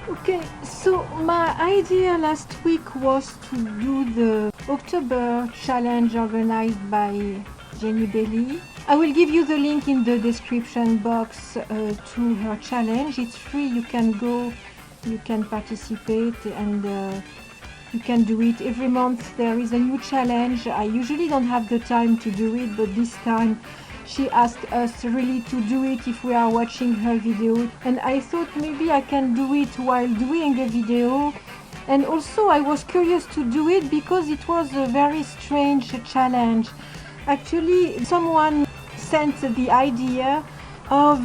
Okay, so my idea last week was to do the October challenge organized by Jennibellie. I will give you the link in the description box to her challenge. It's free, you can go, you can participate, and you can do it. Every month there is a new challenge. I usually don't have the time to do it, but this time she asked us really to do it if we are watching her video, and I thought maybe I can do it while doing a video. And also I was curious to do it because it was a very strange challenge. Actually, someone sent the idea of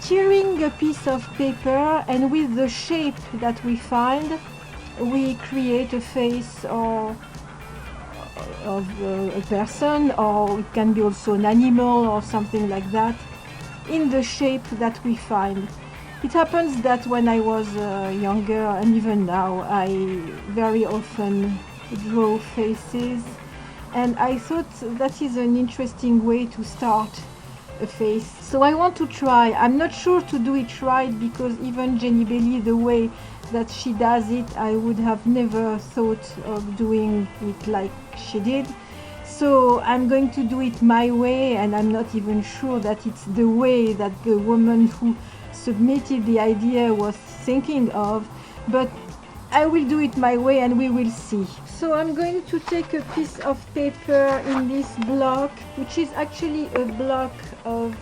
tearing a piece of paper, and with the shape that we find we create a face or of a person, or it can be also an animal or something like that, in the shape that we find. It happens that when I was younger, and even now, I very often draw faces, and I thought that is an interesting way to start a face. So I want to try. I'm not sure to do it right, because even Jennibellie, the way that she does it, I would have never thought of doing it like she did. So I'm going to do it my way, and I'm not even sure that it's the way that the woman who submitted the idea was thinking of, but I will do it my way and we will see. So I'm going to take a piece of paper in this block, which is actually a block of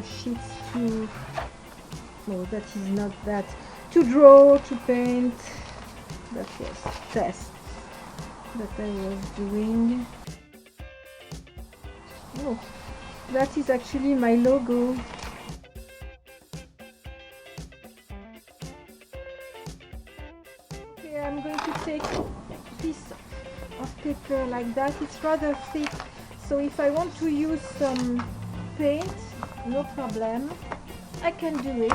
sheets to, no, that is not that, to draw, to paint. That was tests that I was doing. Oh, that is actually my logo. Okay, I'm going to take a piece of paper like that. It's rather thick, so if I want to use some paint, no problem, I can do it.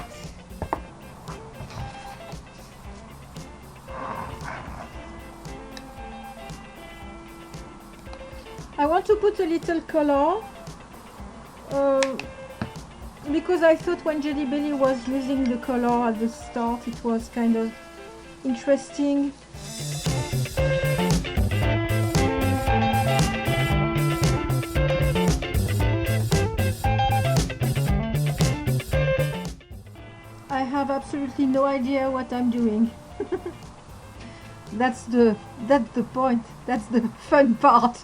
I want to put a little color because I thought when Jennibellie was using the color at the start, it was kind of interesting. I have absolutely no idea what I'm doing. That's the point. That's the fun part.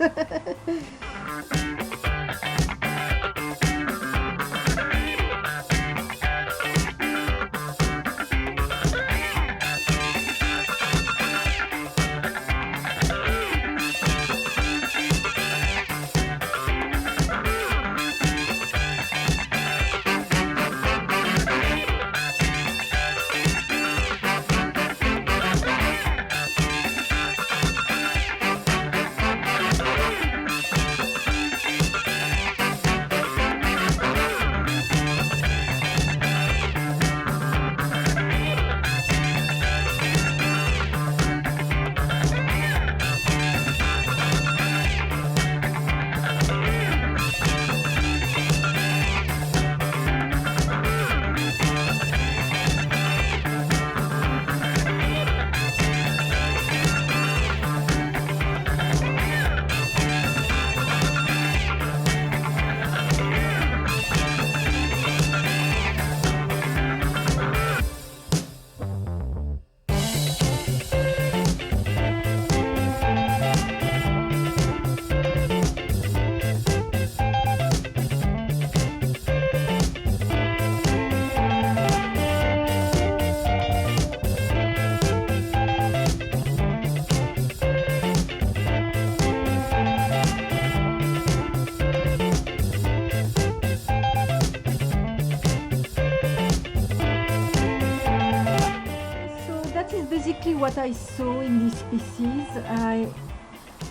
Basically what I saw in these pieces.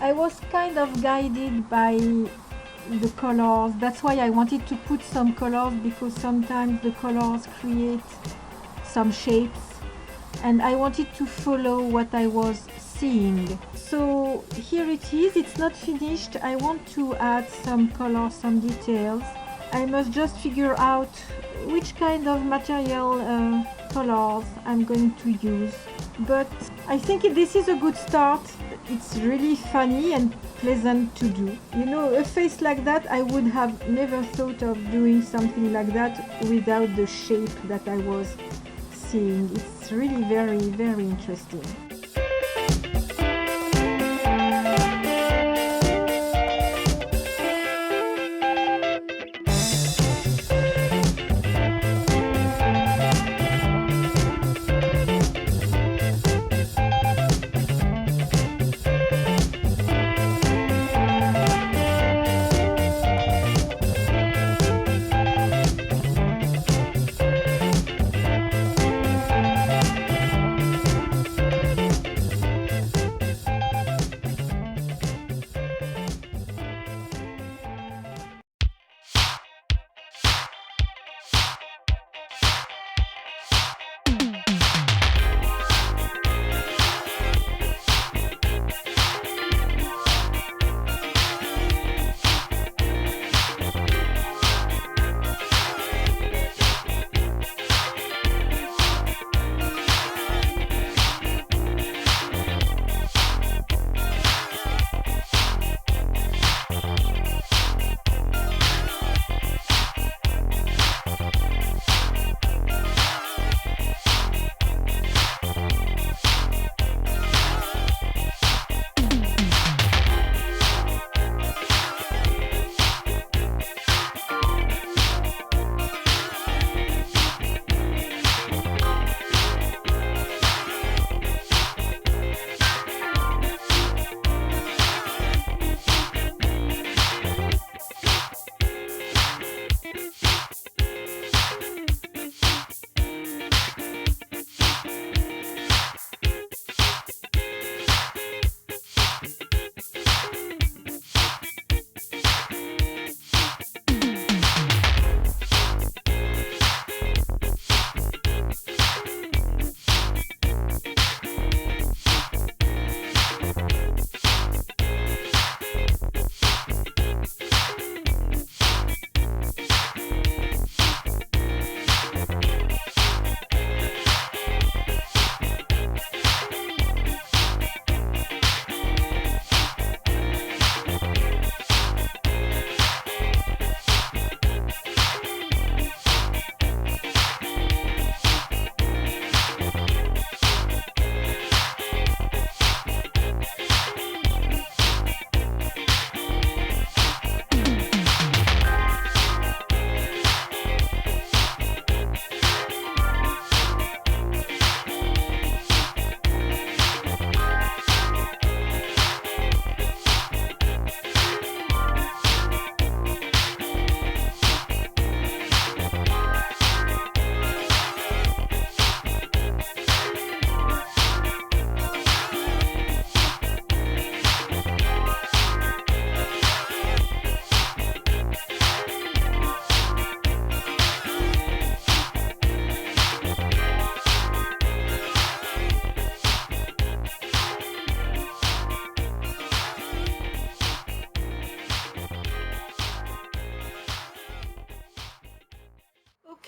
I was kind of guided by the colors. That's why I wanted to put some colors, because sometimes the colors create some shapes, and I wanted to follow what I was seeing. So here it is. It's not finished. I want to add some colors, some details. I must just figure out which kind of material colors I'm going to use. But I think this is a good start. It's really funny and pleasant to do. You know, a face like that, I would have never thought of doing something like that without the shape that I was seeing. It's really very, very interesting.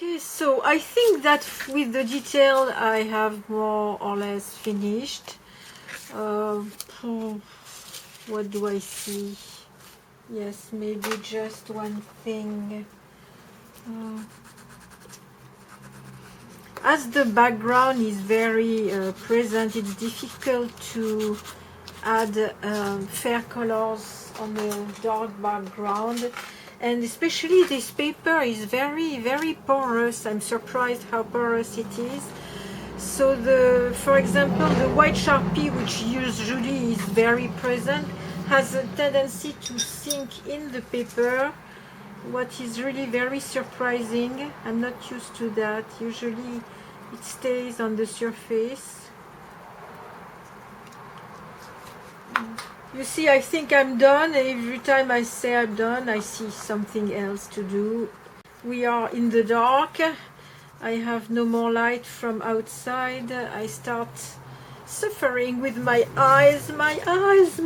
Okay, so I think that with the detail I have more or less finished. What do I see? Yes, maybe just one thing. As the background is very present, it's difficult to add fair colors on a dark background. And especially this paper is very porous. I'm surprised how porous it is. So for example, the white Sharpie, which usually is very present, has a tendency to sink in the paper, what is really very surprising. I'm not used to that. Usually it stays on the surface. You see, I think I'm done. Every time I say I'm done, I see something else to do. We are in the dark. I have no more light from outside. I start suffering with my eyes, my eyes.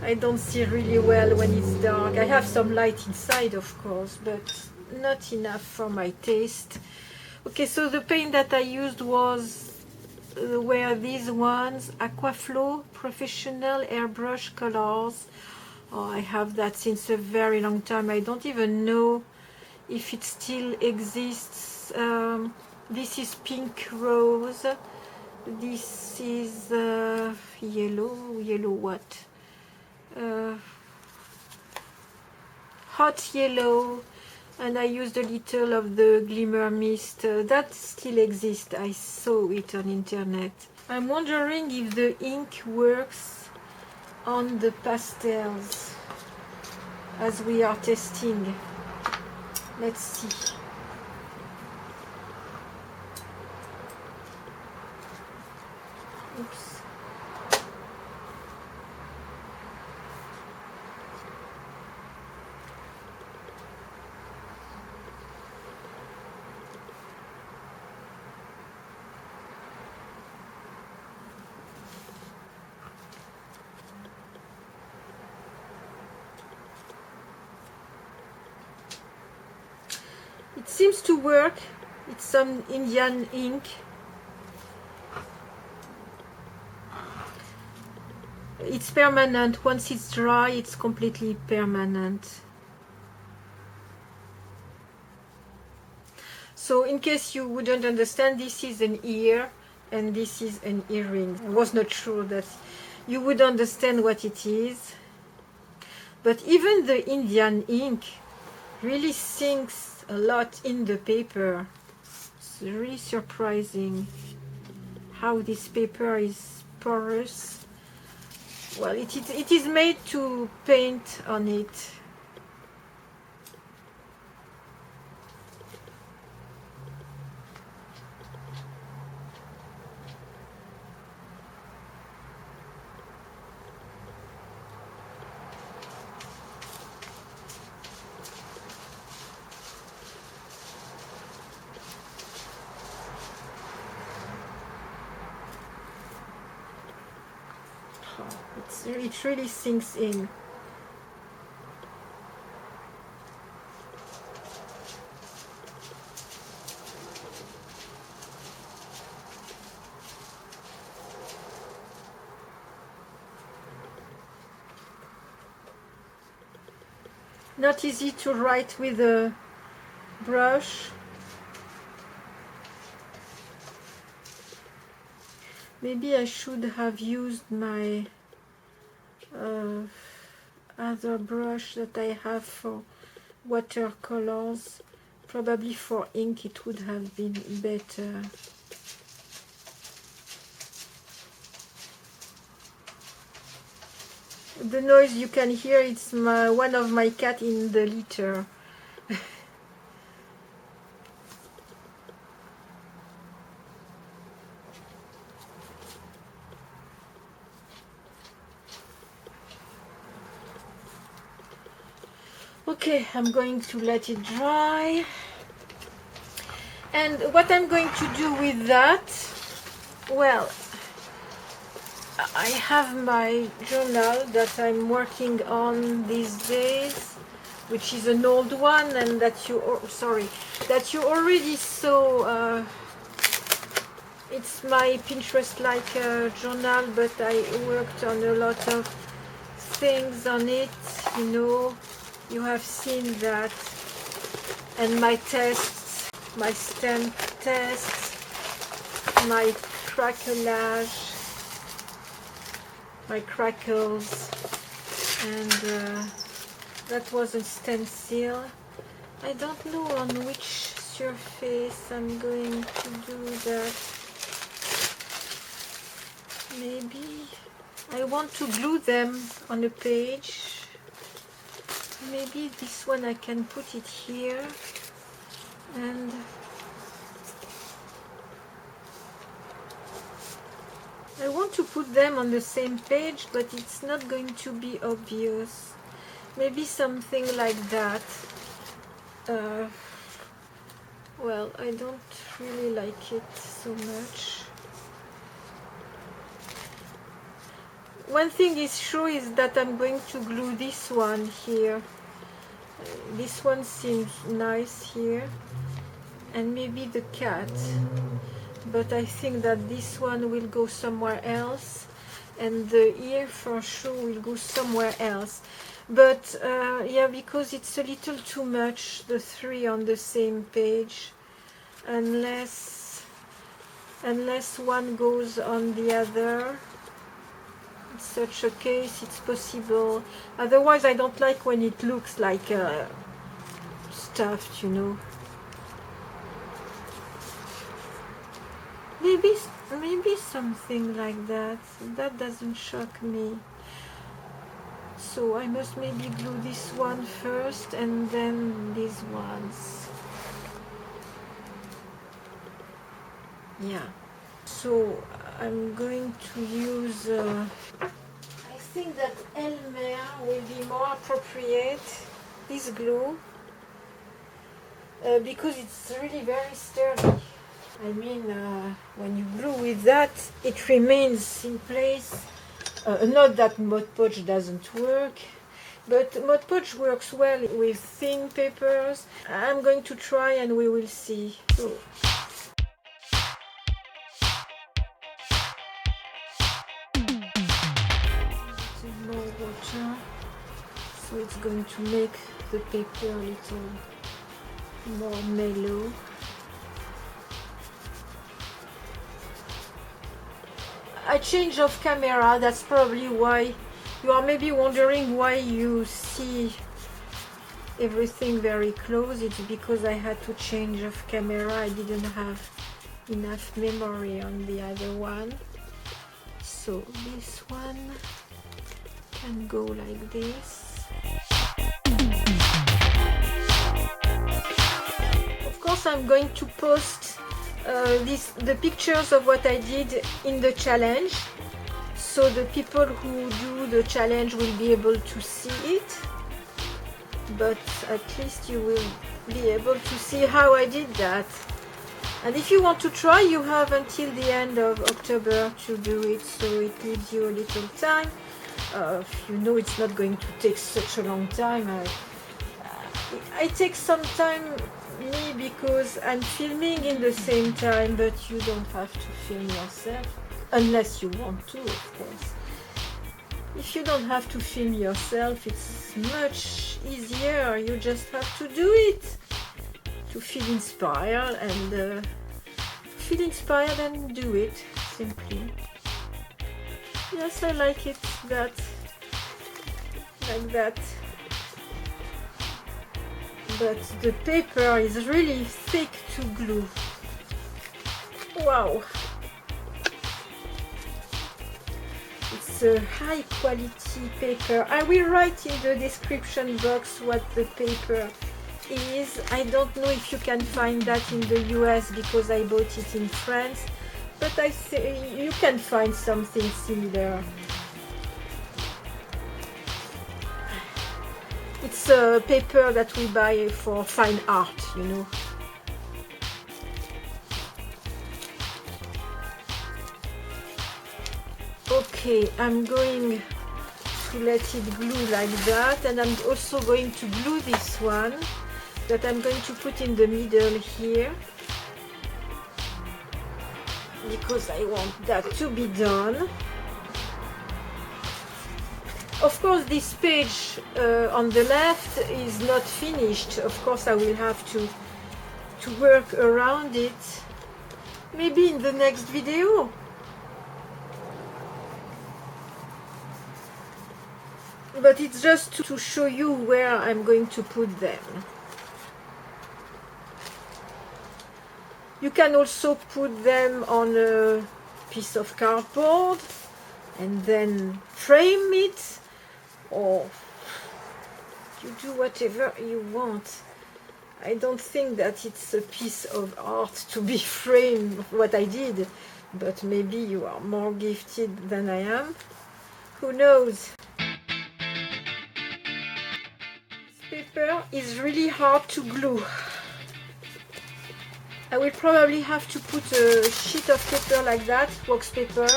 I don't see really well when it's dark. I have some light inside, of course, but not enough for my taste. Okay, so the paint that I used were these ones, Aqua Professional Airbrush colors. Oh, I have that since a very long time. I don't even know if it still exists. This is Pink Rose. This is yellow what? Hot yellow, and I used a little of the Glimmer Mist. That still exists. I saw it on internet. I'm wondering if the ink works on the pastels as we are testing. Let's see. Oops. It seems to work. It's some Indian ink. It's permanent. Once it's dry, it's completely permanent. So in case you wouldn't understand, this is an ear and this is an earring. I was not sure that you would understand what it is. But even the Indian ink really sinks a lot in the paper. It's really surprising how this paper is porous. Well, it is made to paint on it. It really sinks in. Not easy to write with a brush. Maybe I should have used my other brush that I have for watercolors. Probably for ink it would have been better. The noise you can hear, it's one of my cat in the litter. Okay, I'm going to let it dry. And what I'm going to do with that, well, I have my journal that I'm working on these days, which is an old one, and that you already saw. It's my Pinterest-like journal, but I worked on a lot of things on it, you know. You have seen that. And my tests, my stamp tests, my craquelage, my crackles, and that was a stencil. I don't know on which surface I'm going to do that. Maybe I want to glue them on a page. Maybe this one I can put it here, and I want to put them on the same page, but it's not going to be obvious. Maybe something like that. Well, I don't really like it so much. one thing is sure is that I'm going to glue this one here. This one seems nice here, and maybe the cat, but I think that this one will go somewhere else, and the ear for sure will go somewhere else. But yeah, because it's a little too much, the three on the same page, unless one goes on the other. In such a case it's possible. Otherwise I don't like when it looks like stuffed, you know. Maybe something like that. That doesn't shock me. So I must maybe glue this one first and then these ones. Yeah. So I'm going to use, I think that Elmer will be more appropriate, this glue, because it's really very sturdy. I mean, when you glue with that, it remains in place. Not that Mod Podge doesn't work, but Mod Podge works well with thin papers. I'm going to try and we will see. So, more water, so it's going to make the paper a little more mellow. A change of camera, that's probably why you are maybe wondering why you see everything very close. It's because I had to change of camera. I didn't have enough memory on the other one. So this one can go like this. Of course I'm going to post the pictures of what I did in the challenge, so the people who do the challenge will be able to see it, but at least you will be able to see how I did that. And if you want to try, you have until the end of October to do it, so it gives you a little time. You know it's not going to take such a long time. I take some time me because I'm filming in the same time, but you don't have to film yourself unless you want to, of course. If you don't have to film yourself, it's much easier. You just have to do it to feel inspired and do it simply. Yes, I like it like that. But the paper is really thick to glue. Wow! It's a high quality paper. I will write in the description box what the paper is. I don't know if you can find that in the US because I bought it in France, but I say you can find something similar. It's a paper that we buy for fine art, you know. Okay, I'm going to let it glue like that, and I'm also going to glue this one that I'm going to put in the middle here, because I want that to be done. Of course, this page on the left is not finished. Of course, I will have to work around it, maybe in the next video. But it's just to show you where I'm going to put them. You can also put them on a piece of cardboard and then frame it, or you do whatever you want. I don't think that it's a piece of art to be framed, what I did, but maybe you are more gifted than I am. Who knows? This paper is really hard to glue. I will probably have to put a sheet of paper like that, wax paper,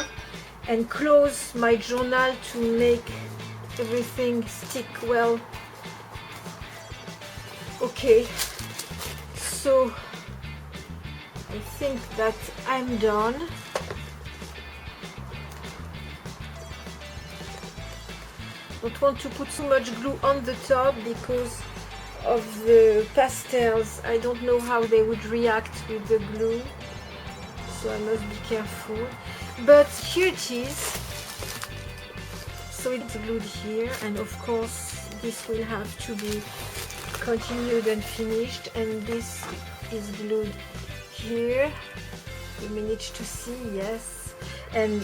and close my journal to make everything stick well. Okay, so I think that I'm done. Don't want to put so much glue on the top because of the pastels. I don't know how they would react with the glue, so I must be careful. But here it is. So it's glued here, and of course this will have to be continued and finished, and this is glued here. You manage to see, yes, and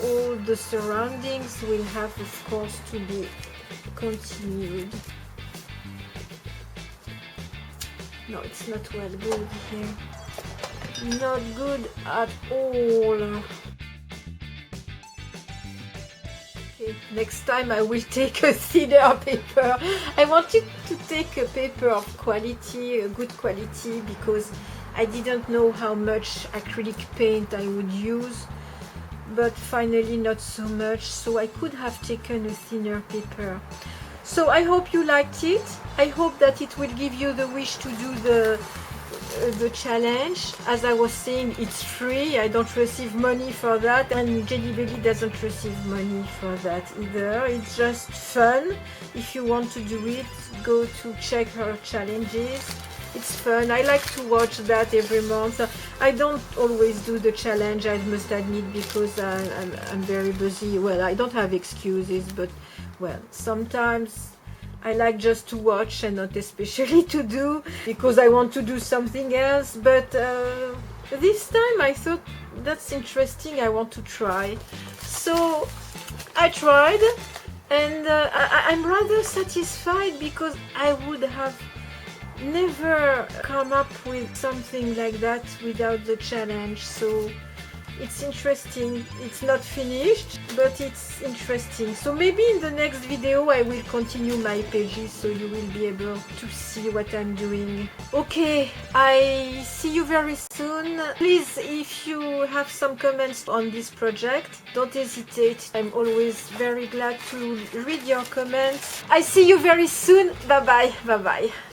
all the surroundings will have, of course, to be continued. No, it's not well glued here. Not good at all. Okay, next time I will take a thinner paper. I wanted to take a paper of quality, a good quality, because I didn't know how much acrylic paint I would use, but finally not so much, so I could have taken a thinner paper. So I hope you liked it. I hope that it will give you the wish to do the challenge. As I was saying, it's free. I don't receive money for that, and Jennibellie doesn't receive money for that either. It's just fun. If you want to do it, go to check her challenges. It's fun. I like to watch that every month. I don't always do the challenge, I must admit, because I'm very busy. Well, I don't have excuses, but well, sometimes I like just to watch and not especially to do, because I want to do something else. But this time I thought that's interesting, I want to try. So I tried, and I'm rather satisfied, because I would have never come up with something like that without the challenge. So it's interesting. It's not finished, but it's interesting. So maybe in the next video I will continue my pages, so you will be able to see what I'm doing. Okay, I see you very soon. Please, if you have some comments on this project, don't hesitate. I'm always very glad to read your comments. I see you very soon. Bye bye. Bye bye.